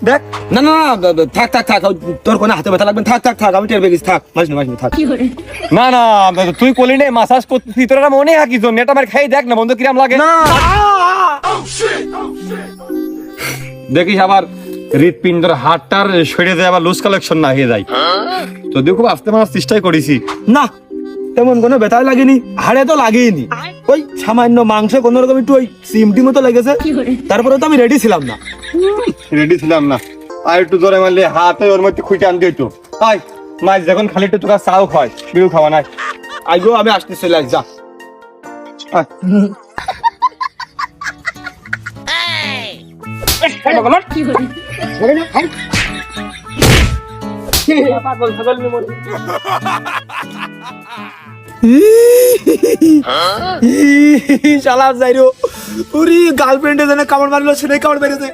দেখ। না না না থাক থাক থাক তোর কোনো হাতে ব্যথা লাগবে থাক থাক থাক আমি টের পেয়ে গেছি থাক মাস না থাক না না তুই কলি নে মাসাজ করতেছিস তোর না মনে হয় কি জন্য এটা আমার খাই দেখ না বন্ধু কিরাম লাগে না দেখিস আবার হৃৎপিণ্ডের হাড়টার সরে যায় আবার লুজ কালেকশন না হয়ে যায় যদিও খুব আস্তে মারার চেষ্টাই করেছি না তেমন কোনো ব্যথা লাগেনি হাড়ে তো লাগেইনি ওই সামান্য মাংস কোনো রকম একটু ওই সিমটি মতো লেগেছে তারপরে তো আমি রেডি ছিলাম না রেডি ছিলাম না আর একটু জোরে মারলে হাতে ওর মধ্যে খুঁটে আনতে হইতো তাই মাছ যখন খালি একটু তোরা চাও খায় বিড়ু খাওয়া নাই আইগো আমি আসতে চলে আস যা আয়। শালা যাইরো পুরি গার্লফ্রেন্ডে জানে কামড় মারলো সেটাই কামড় মেরেছে